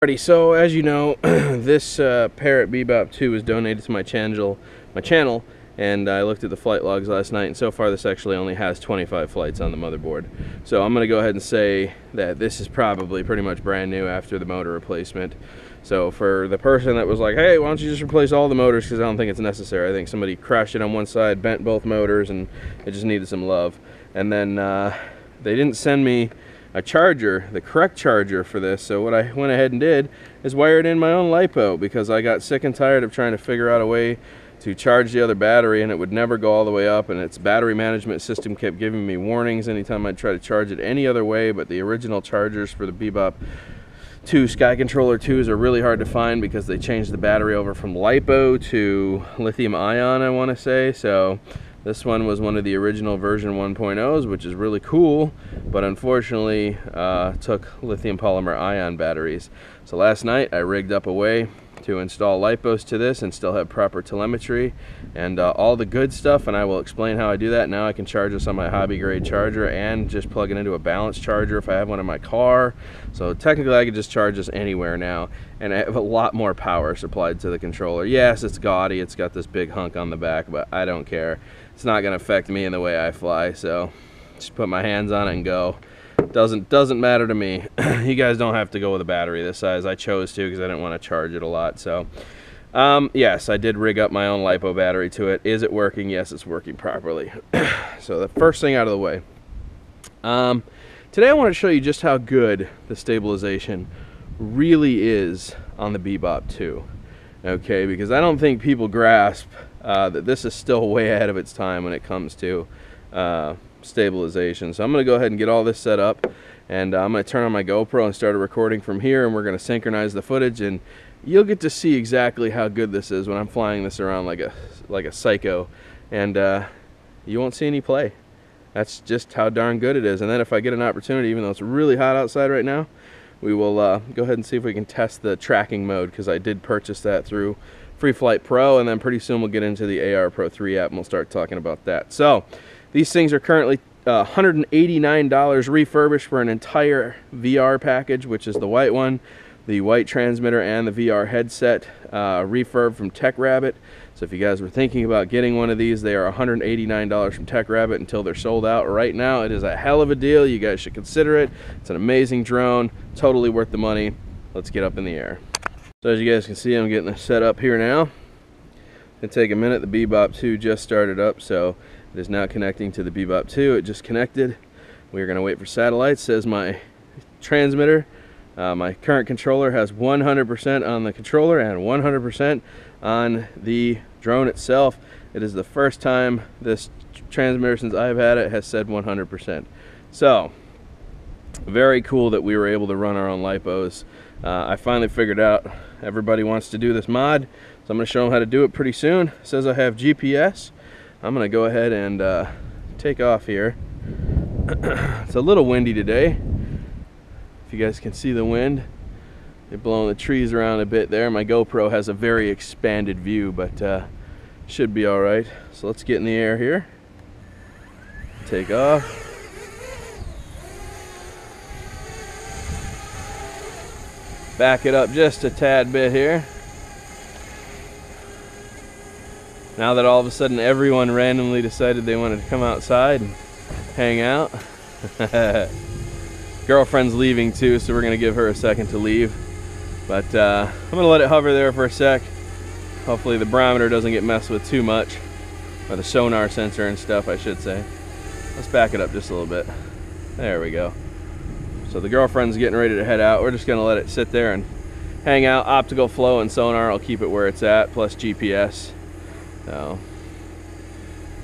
Alrighty, so as you know, this Parrot Bebop 2 was donated to my channel, and I looked at the flight logs last night, and so far this actually only has 25 flights on the motherboard. So I'm going to go ahead and say that this is probably pretty much brand new after the motor replacement. So for the person that was like, hey, why don't you just replace all the motors, because I don't think it's necessary. I think somebody crashed it on one side, bent both motors, and it just needed some love. And then they didn't send me a charger, the correct charger for this, so what I went ahead and did is wired in my own LiPo, because I got sick and tired of trying to figure out a way to charge the other battery and it would never go all the way up, and its battery management system kept giving me warnings anytime I'd try to charge it any other way. But the original chargers for the Bebop 2 Sky Controller 2s are really hard to find because they changed the battery over from LiPo to lithium ion, I want to say. So this one was one of the original version 1.0s, which is really cool, but unfortunately took lithium polymer ion batteries. So last night I rigged up a way to install LiPos to this and still have proper telemetry and all the good stuff, and I will explain how I do that. Now I can charge this on my hobby grade charger and just plug it into a balance charger if I have one in my car. So technically I could just charge this anywhere now, and I have a lot more power supplied to the controller. Yes, it's gaudy, it's got this big hunk on the back, but I don't care. It's not going to affect me in the way I fly, so just put my hands on it and go. Doesn't matter to me. You guys don't have to go with a battery this size. I chose to because I didn't want to charge it a lot. So yes, I did rig up my own LiPo battery to it. Is it working? Yes, it's working properly. So the first thing out of the way, today I want to show you just how good the stabilization really is on the Bebop 2. Okay, because I don't think people grasp that this is still way ahead of its time when it comes to stabilization. So I'm going to go ahead and get all this set up, and I'm going to turn on my GoPro and start recording from here, and we're going to synchronize the footage, and you'll get to see exactly how good this is when I'm flying this around like a psycho, and you won't see any play. That's just how darn good it is. And then if I get an opportunity, even though it's really hot outside right now, we will go ahead and see if we can test the tracking mode, because I did purchase that through Free Flight Pro, and then pretty soon we'll get into the AR Pro 3 app and we'll start talking about that. So these things are currently $189 refurbished for an entire VR package, which is the white one, the white transmitter, and the VR headset, refurb from TechRabbit. So if you guys were thinking about getting one of these, they are $189 from TechRabbit until they're sold out. Right now, it is a hell of a deal. You guys should consider it. It's an amazing drone, totally worth the money. Let's get up in the air. So as you guys can see, I'm getting it set up here now. It'll take a minute. The Bebop 2 just started up, so it is now connecting to the Bebop 2. It just connected. We're going to wait for satellites. Says my transmitter. My current controller has 100% on the controller and 100% on the drone itself. It is the first time this transmitter since I've had it has said 100%. So very cool that we were able to run our own LiPos. I finally figured out everybody wants to do this mod, so I'm going to show them how to do it pretty soon. It says I have GPS. I'm going to go ahead and take off here. It's a little windy today. If you guys can see the wind, they're blowing the trees around a bit there. My GoPro has a very expanded view, but should be all right. So let's get in the air here. Take off. Back it up just a tad bit here. Now that all of a sudden everyone randomly decided they wanted to come outside and hang out. Girlfriend's leaving too, so we're gonna give her a second to leave. But I'm gonna let it hover there for a sec. Hopefully the barometer doesn't get messed with too much, or the sonar sensor and stuff, I should say. Let's back it up just a little bit. There we go. So the girlfriend's getting ready to head out. We're just gonna let it sit there and hang out. Optical flow and sonar, I'll keep it where it's at, plus GPS. So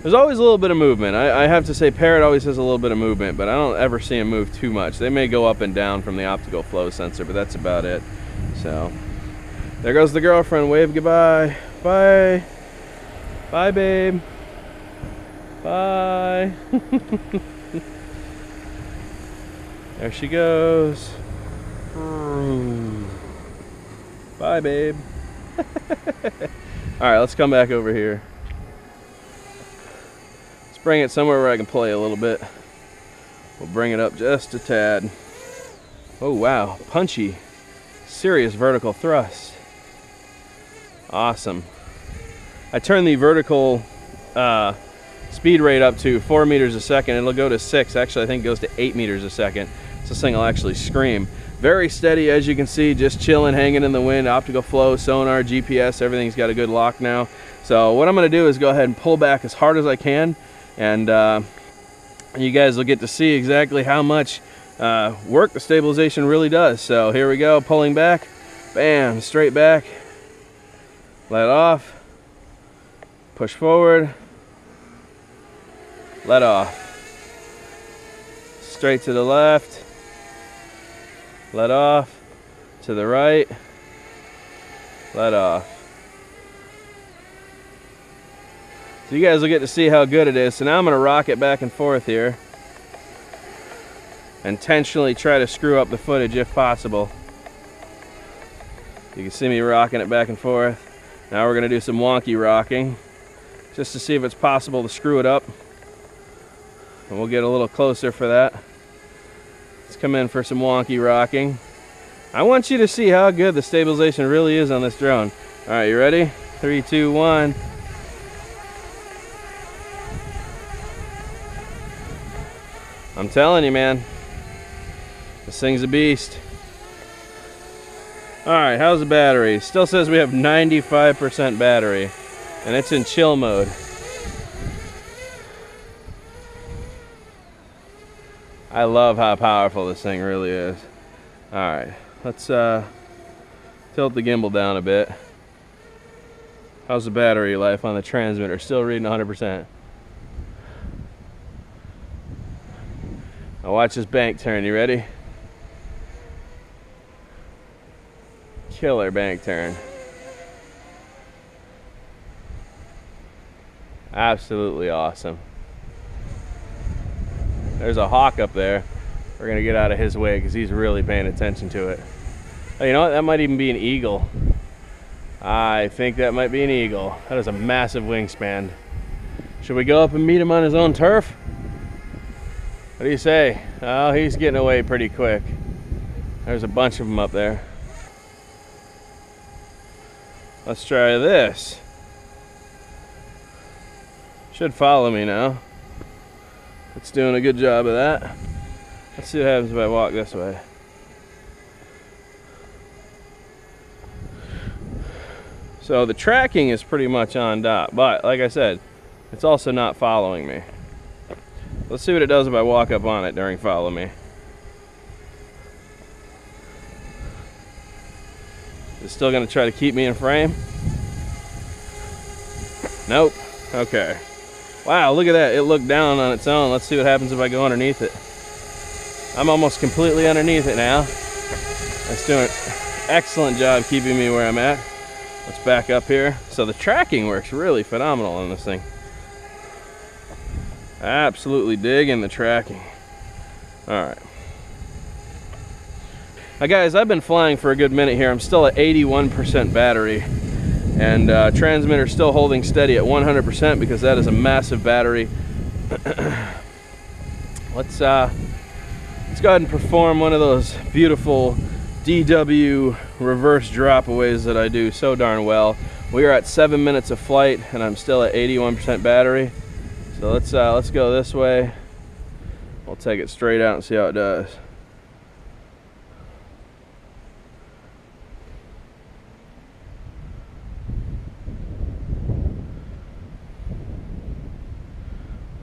there's always a little bit of movement. I have to say Parrot always has a little bit of movement, but I don't ever see them move too much. They may go up and down from the optical flow sensor, but that's about it. So there goes the girlfriend. Wave goodbye. Bye. Bye, babe. Bye. There she goes. Bye, babe. All right, let's come back over here. Let's bring it somewhere where I can play a little bit. We'll bring it up just a tad. Oh wow, punchy. serious vertical thrust. Awesome. I turned the vertical speed rate up to 4 meters a second. It'll go to 6. Actually, I think it goes to 8 meters a second. So this thing will actually scream. Very steady, as you can see, just chilling, hanging in the wind. Optical flow, sonar, GPS, everything's got a good lock now. So what I'm going to do is go ahead and pull back as hard as I can, and you guys will get to see exactly how much work the stabilization really does. So here we go, pulling back, bam, straight back, let off, push forward, let off, straight to the left, let off, to the right, let off. So you guys will get to see how good it is. So now I'm going to rock it back and forth here. Intentionally try to screw up the footage if possible. You can see me rocking it back and forth. Now we're going to do some wonky rocking, just to see if it's possible to screw it up. And we'll get a little closer for that. Let's come in for some wonky rocking. I want you to see how good the stabilization really is on this drone. All right, you ready? 3, 2, 1. I'm telling you, man, this thing's a beast. All right, how's the battery? Still says we have 95% battery, and it's in chill mode. I love how powerful this thing really is. All right, let's tilt the gimbal down a bit. How's the battery life on the transmitter? Still reading 100%. Now watch this bank turn. You ready? Killer bank turn. Absolutely awesome. There's a hawk up there. We're gonna get out of his way because he's really paying attention to it. Oh, you know what? That might even be an eagle. I think that might be an eagle. That is a massive wingspan. Should we go up and meet him on his own turf? What do you say? Oh, he's getting away pretty quick. There's a bunch of them up there. Let's try this. Should follow me now. It's doing a good job of that. Let's see what happens if I walk this way. So the tracking is pretty much on dot, but like I said, it's also not following me. Let's see what it does if I walk up on it during follow me. It's still going to try to keep me in frame? Nope. Okay. Wow, look at that. It looked down on its own. Let's see what happens if I go underneath it. I'm almost completely underneath it now. It's doing an excellent job keeping me where I'm at. Let's back up here. So the tracking works really phenomenal on this thing. Absolutely digging the tracking. All right. Now guys, I've been flying for a good minute here. I'm still at 81% battery, and transmitter still holding steady at 100% because that is a massive battery. Let's go ahead and perform one of those beautiful DW reverse dropaways that I do so darn well. We are at 7 minutes of flight, and I'm still at 81% battery. So let's go this way. We'll take it straight out and see how it does.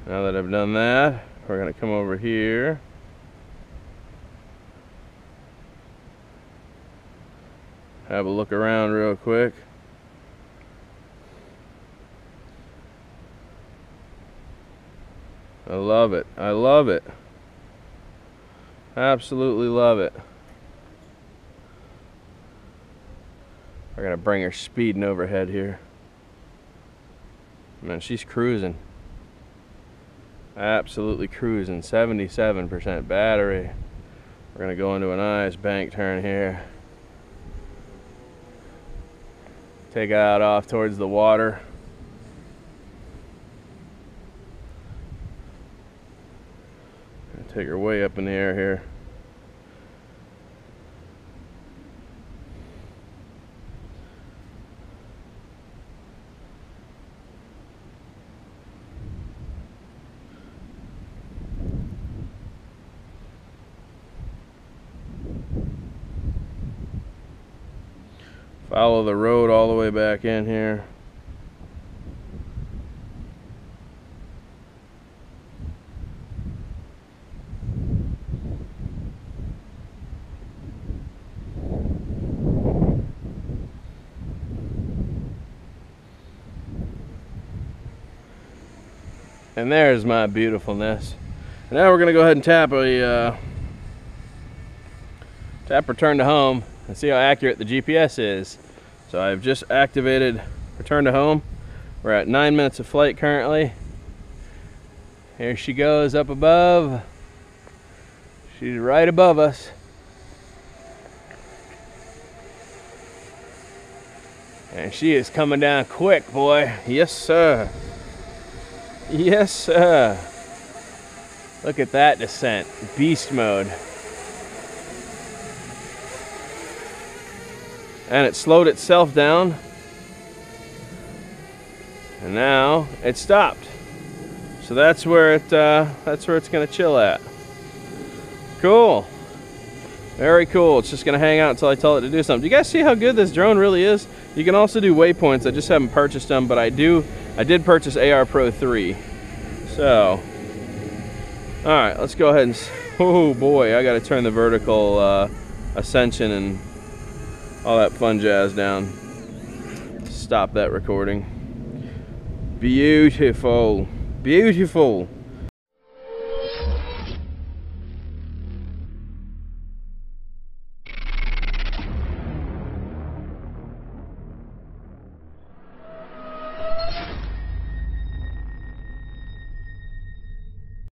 Now that I've done that, we're going to come over here. Have a look around real quick. I love it. I love it. Absolutely love it. We're going to bring her speeding overhead here. Man, she's cruising. Absolutely cruising. 77% battery. We're going to go into a nice bank turn here. Take out off towards the water. Take her way up in the air here. Follow the road all the way back in here. And there's my beautifulness. And now we're gonna go ahead and tap a tap return to home and see how accurate the GPS is. So I've just activated return to home. We're at 9 minutes of flight currently. Here she goes up above. She's right above us. And she is coming down quick, boy. Yes, sir. Yes, sir. Look at that descent. Beast mode. And it slowed itself down. And now it stopped. So that's where it's gonna chill at. Cool. Very cool. It's just gonna hang out until I tell it to do something. Do you guys see how good this drone really is? You can also do waypoints. I just haven't purchased them, but I did purchase AR Pro 3. So, all right, let's go ahead and, oh boy, I gotta turn the vertical ascension and all that fun jazz down. Stop that recording. Beautiful, beautiful.